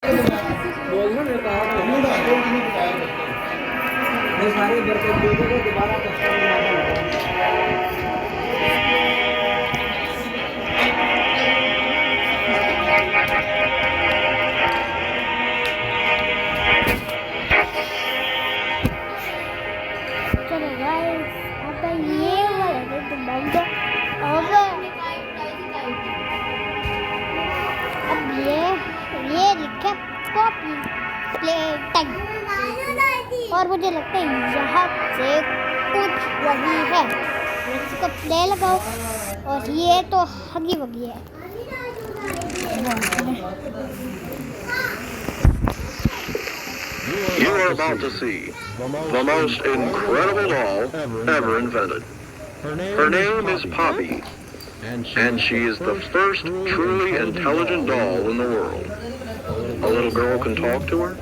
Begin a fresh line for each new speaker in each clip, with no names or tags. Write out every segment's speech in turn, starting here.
बोलना मेरे कहा मैं सारे बर्तन दे को दोबारा कस्टमर
चलो गाइस अब ये वाला दिमाग अब ये लिखा कॉपी प्ले टाइम और मुझे लगता है यहाँ से कुछ वही है। इसको प्ले लगाओ और ये तो हगी वगी है।
You are about to see the most incredible doll ever invented. Her name is Poppy, and she is the first truly intelligent doll in the world. A little girl can talk to her.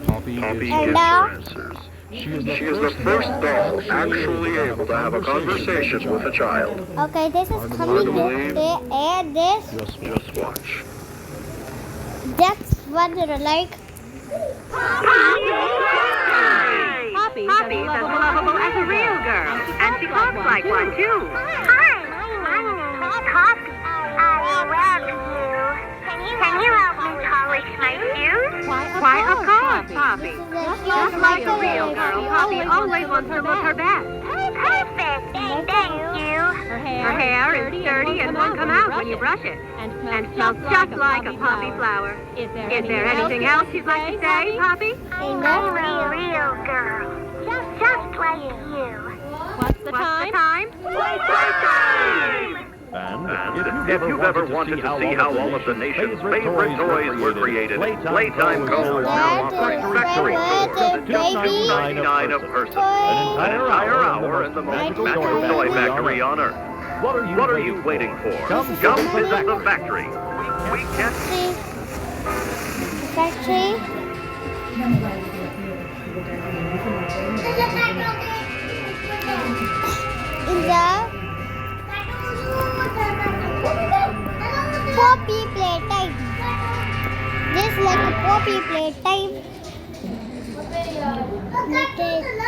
Poppy gives her answers. She is the first doll actually able to have a conversation with a child.
Okay, this is coming. This.
Just watch.
That's what they're like.
Poppy's as lovable as a real girl, and she talks like one too.
Hi, my name is Poppy. I welcome you. Can you help me polish my shoes?
Why, of course, Poppy. Just like a real girl, Poppy always wants to look her best.
Perfect. Thank you.
Her hair is sturdy and won't come out when you brush it, and smells just like a poppy flower. Is there anything else you'd like to say, Poppy?
I'm a real girl. Just like you.
What's the time?
Playtime! And if you've ever wanted to see how all of the nation's favorite toys were created, Playtime Co. is now offering factory tours at just $9.99 a person. An entire hour in the most magical toy factory on Earth. What are you waiting for? Come visit the factory. We can...
Factory. In the Poppy Playtime. This is like a Poppy Playtime.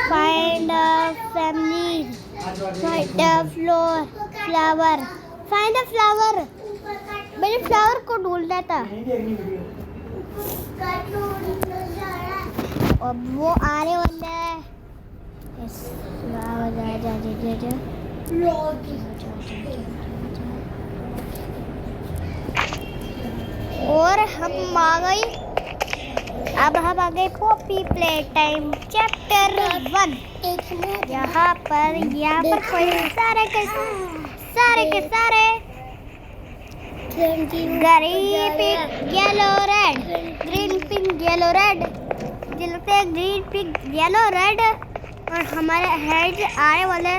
Find a family. Find a flower. Find a flower. मैंने flower को ढूंढना था और वो आने वाला है। और हम आ गए। अब हम आ गए पॉपी प्ले टाइम चैप्टर 1। यहाँ पर कोई सारे के सारे green pink yellow red, green pink yellow red, मुझे लगता है ग्रीन पिंक येलो रेड। और हमारे हेड आने वाले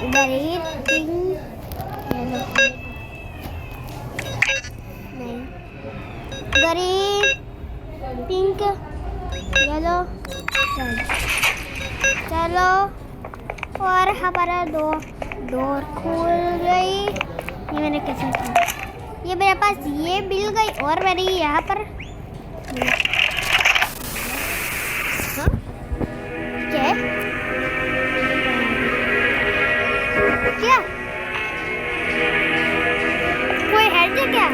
ग्रीन पिंक येलो नहीं, ग्रीन पिंक येलो रेड। चलो और हमारा डोर खुल गई। ये मैंने कैसे किया? ये मेरे पास ये मिल गई और मैंने यहाँ पर हाँ? क्या क्या कोई हैंड है क्या?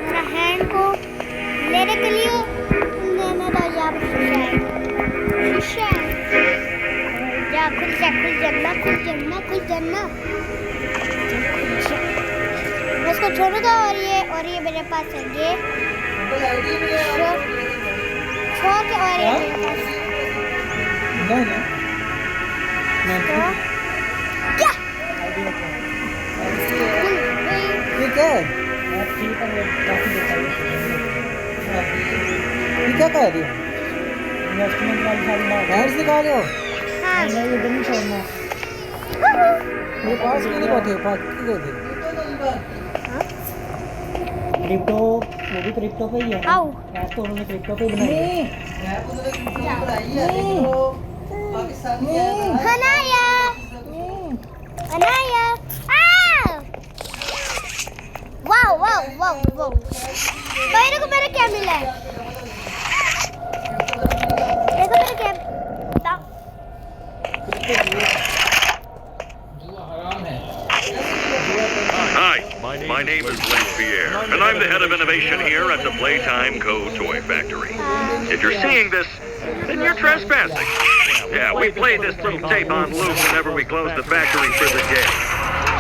मेरा हैंड को लेने के लिए लेना था। यहाँ पर शीशा है। खुल जाना। मैं इसको छोड़ूंगा और ये मेरे पास है। ये छोड़ के और ये मेरे पास तो क्या
ये क्या है? ये क्या कर रही हो? हैंड्स निकाल रहे हो?
हाँ
ये बंद छोड़ना। मेरे पास क्यों नहीं बैठे? पास क्यों गए थे? क्रिप्टो वो भी क्रिप्टो पे ही है।
आओ
ऐप तो उन्होंने क्रिप्टो पे बनाई है।
हनाया
Hi, my name is Len Pierre, and I'm the head of innovation here at the Playtime Co. Toy Factory. If you're seeing this, then you're trespassing. Yeah, we play this little tape on loop whenever we close the factory for the day.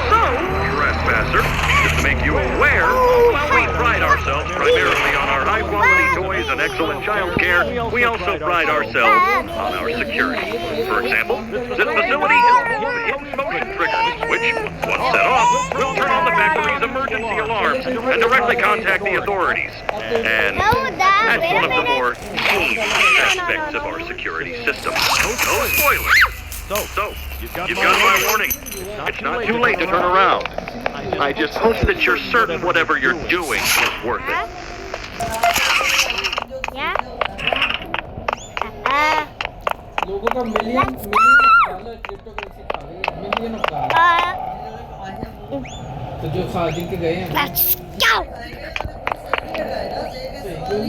So, trespasser, just to make you aware, while we pride ourselves primarily on our high-quality toys and excellent child care, we also pride ourselves on our security. For example, this facility is full of hidden motion triggers, which, once set off, will turn on the factory's emergency alarms and directly contact the authorities. And that's one of the more key aspects of our security system. No spoilers. So, you've got my warning. It's not too late to turn around. I just hope that you're certain whatever you're doing is worth it.
Yeah?
लोगों का million dollar cryptocurrency खा गई है, million of dollar. तो जो जिनके गए हैं।
Let's go.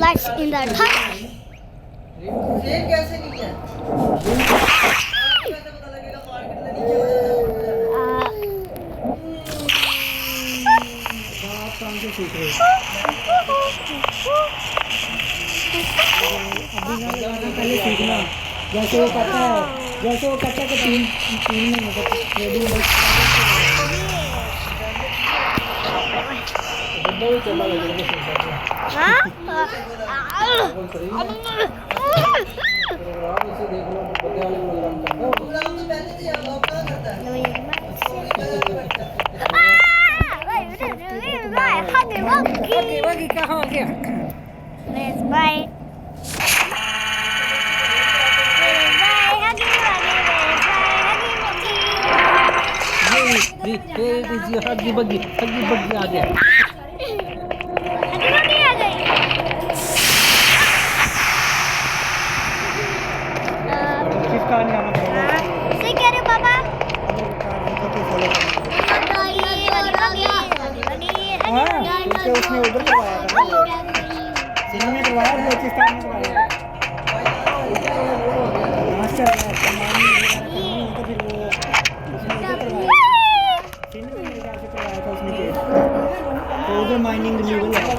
Let's in the top.
ये कैसे नहीं है? आप काम से सीख रहे हो? पहले सीखना। जैसे वो कहता है कि तीन में मतलब ट्रेडिंग बंदा भी चला लगेगा
हाँ?
प्रोग्राम इसे देख लो बंदे वाले प्रोग्राम करता है प्रोग्राम तो पहले से यार लोग क्या करता है कहाँ गया
Let's bite.
हगी बगी आ गया
सही कह रहे हो पापा
उसने उधर करवाया था सिनेमा में करवाया बलूचिस्तान में करवाया मास्टर है तो फिर वो उसने उधर करवाया सिनेमा में जाके करवाया था उसने केस तो उधर माइनिंग लीगल है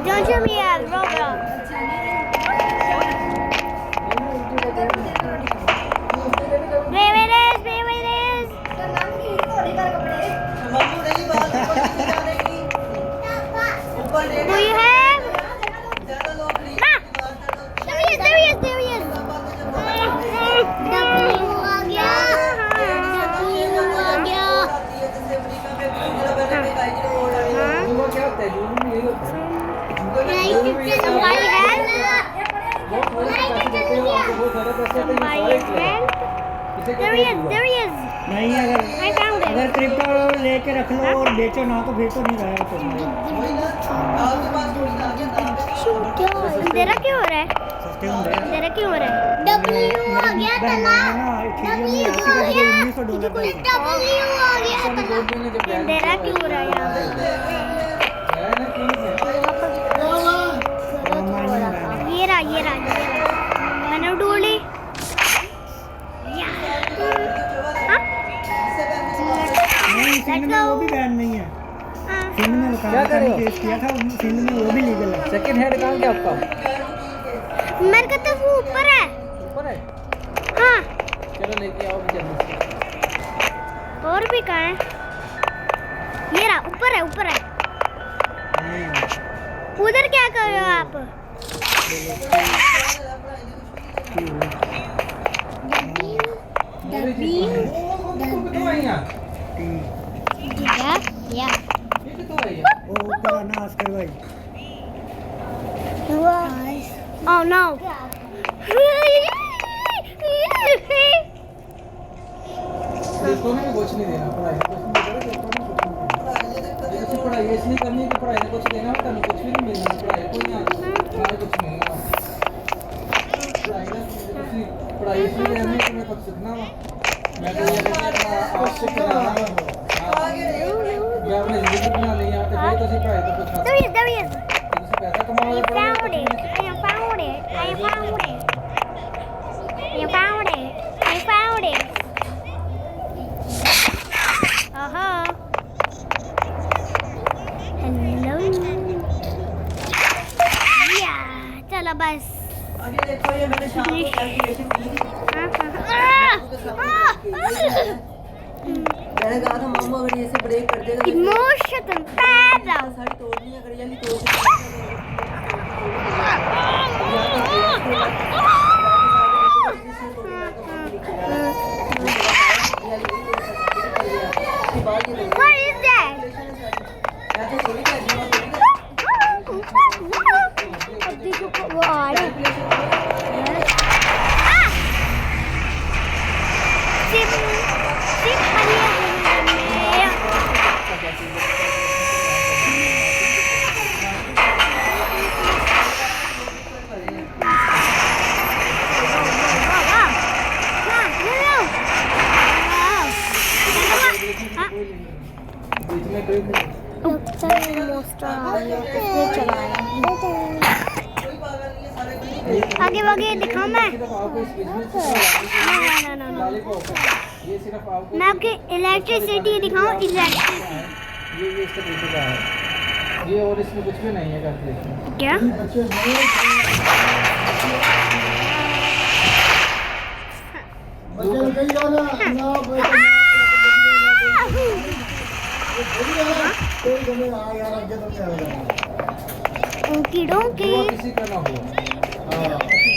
Don't show me a Roblox. Where it is? Do you have? Ma! There he is. There he is.
नहीं अगर क्रिप्टो लेके रख लो और बेचो ना तो फिर तो नहीं रहेगा
अंधेरा क्यों हो रहा है? अंधेरा क्यों हो रहा है? W आ गया तला। W आ गया। अंधेरा क्यों हो रहा है यहाँ पे? ये रहा मैंने ढूंढी।
सिंध में वो भी बैन नहीं है सिंध में क्या केस किया था सिंध में वो भी लीगल है सेकंड हैंड कहाँ क्या आपका
मेरे को तो वो ऊपर है हाँ
चलो लेके आओ जल्दी
और भी कहाँ है ये रहा ऊपर है उधर क्या कर रहे हो आप या Oh no!
देखो ना कुछ नहीं देना पढ़ाई इसलिए करनी है कि पढ़ाई में कुछ देना होता नहीं कुछ भी नहीं मिलना पढ़ाई कोई नहीं आता कुछ नहीं पढ़ाई इसलिए करनी है कि मैं कुछ सीखना हो मैं तो ये आप सीखना या अपनी जिंदगी बना नहीं आते फिर तो सी पढ़ाई तो कुछ
There he is.
पैसा कमाओगे
I found it. बस।
आगे देखो ये मैंने शाम को कैलकुलेशन की थी। मैंने कहा था मामा अगर ये से ब्रेक कर देगा
इमोशन पैदा
सारी तोड़नी है, अगर ये नहीं तोड़
What is that? वो आ रहा है। सिप सिप आगे आगे दिखाऊं मैं? मैं आपके इलेक्ट्रिसिटी दिखाऊं? इलेक्ट्रिसिटी
ये इसका पीछे का है ये, और इसमें कुछ भी नहीं है करके
क्या? ओके डोंकी
किसी का ना हो।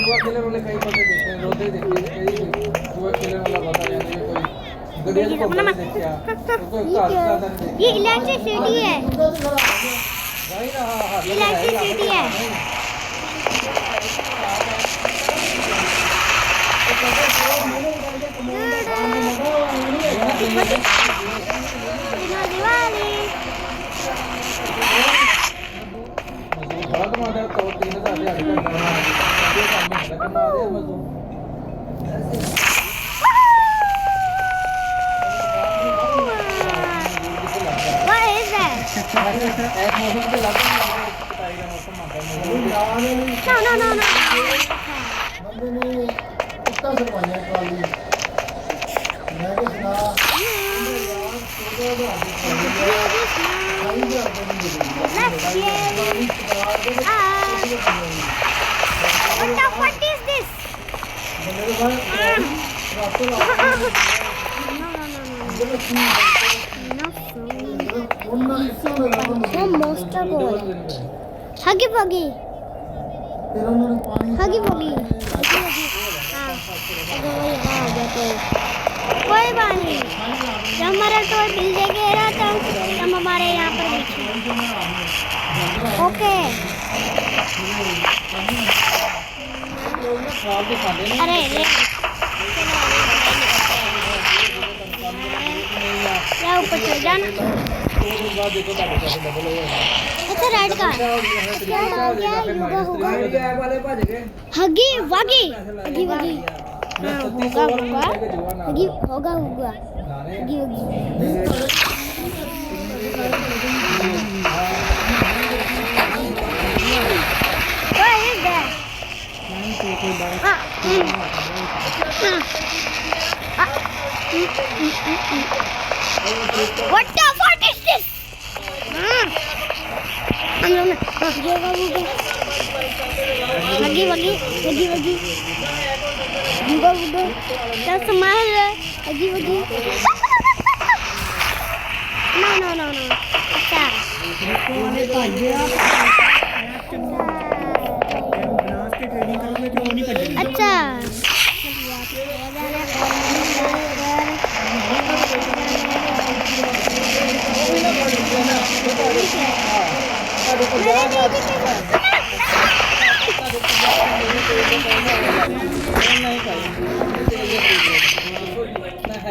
जुआ खेलने वाले कई बच्चे देखते हैं, रोते देखे कई जुआ खेलने वाला बता रहे हैं कोई गड़िया को देखते हैं
ये इलेक्ट्रिसिटी है।
वही ना। हां
इलेक्ट्रिसिटी है। दिवाली
बहुत मारा तो 3000 दिहाड़ी का काम है मजदूर।
What is that?
एक मौसम पे लगता है कटाई का मौसम आता है।
No.
बंदे ने कुत्ता सरवाया ट्राली मैं के सुना
What is this? No monster boy. Huggy Wuggy. Huggy Wuggy. कोई बात नहीं, जब हमारा टॉय मिल जाएगा तब हमारे यहाँ पर ओके। अरे क्या ऊपर चल जाना। अच्छा राइट का क्या होगा हगी वगी हगी वगी होगा हगी होगा हगी वगी What is that? What the fuck is this? Lagi. Juga. Dah semala. Lagi. No. अच्छा. अच्छा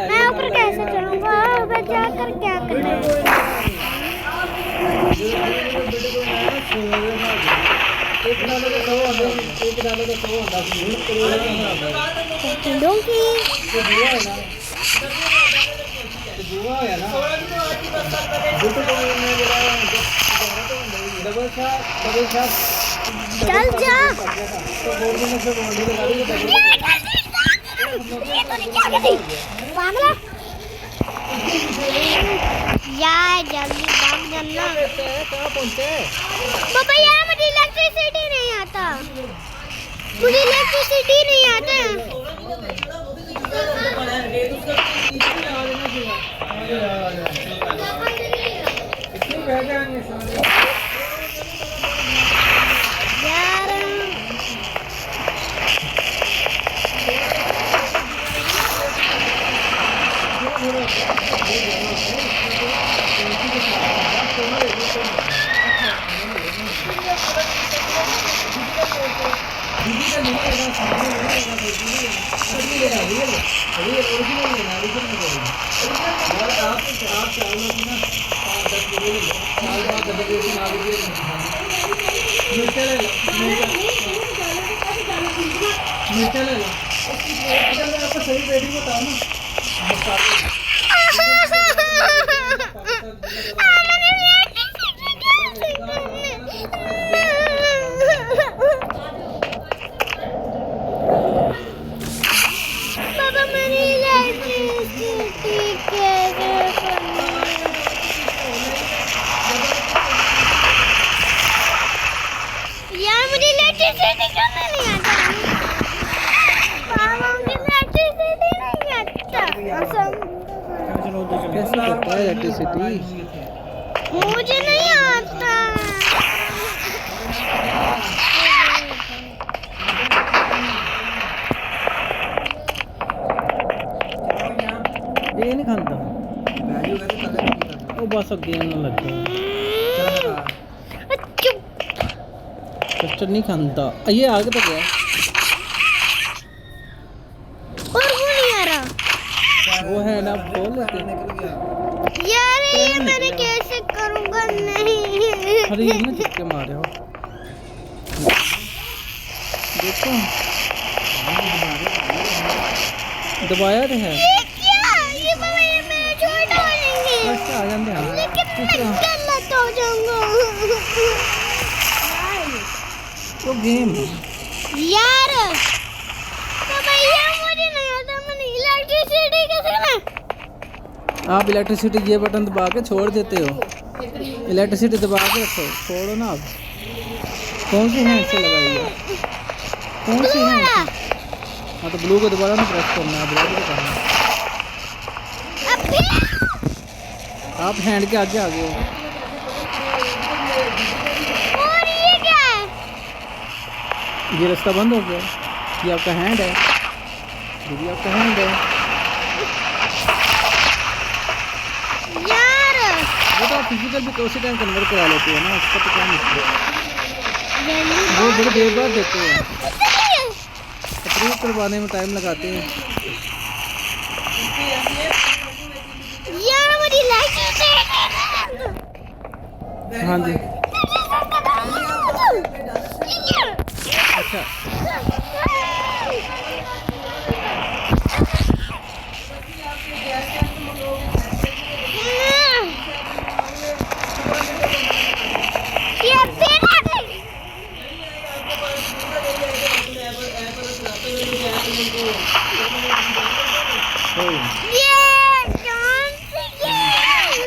मैं ऊपर कैसे चढ़ूंगा? मैं जाकर क्या करना है?
एक डालो तो 100 होता है, एक डालो तो 100 होता है।
डोंकी
जुआ है ना डबल शॉट
चल जा
तो बोर्ड में से बॉडी लगा दी तो
पागल यार जल्दी भाग जाना।
कहां पहुंचे
पापा यार मुझे इलेक्ट्रिसिटी नहीं आता। मुझे इलेक्ट्रिसिटी नहीं आता है। यार
सही रेटिंग बताओ ना।
पापा मेरी इलेक्ट्रिसिटी कैसे यार मुझे इलेक्ट्रिसिटी करना नहीं आता। पापा मुझे इलेक्ट्रिसिटी नहीं आता।
कैसे करता है इलेक्ट्रिसिटी?
मुझे नहीं आता।
ये नहीं खाता वो बस गेम ना लग गया नहीं खाता ये आगे तक गया
और वो नहीं आ रहा
वो है ना खोल लेते
यार ये मैंने कैसे करूँगा नहीं।
अरे ये ना चिपके मारे हो देखो दबाया तो है
ये क्या ये मैं छोड़ डालेंगे
बस आ जाते हैं
लेकिन मैं गलत हो जाऊंगा।
वो गेम
यार तो भैया मुझे नहीं आता। मैंने इलेक्ट्रिसिटी कैसे ना
आप इलेक्ट्रिसिटी ये बटन दबा के छोड़ देते हो इलेक्ट्रिसिटी दबा के रखो छोड़ो ना आप कौन सी हैंड से लगाई है कौन सी हैंड से हाँ तो ब्लू को दोबारा ना प्रेस करना है ब्लू को करना आप हैंड के आगे आ गए हो
और ये क्या है
ये रास्ता बंद हो गया ये आपका हैंड है ये आपका हैंड है
यार
वो तो आप फिजिकल भी उसी टाइम कन्वर्ट करा लेते हो ना उसका तो क्या मुश्किल वो बड़ी देर बाद देते हैं अप्रूव करवाने में टाइम लगाते हैं
यार मुझे इलेक्ट्रिसिटी
हाँ जी अच्छा
ये तेरा ये कौन सी गेम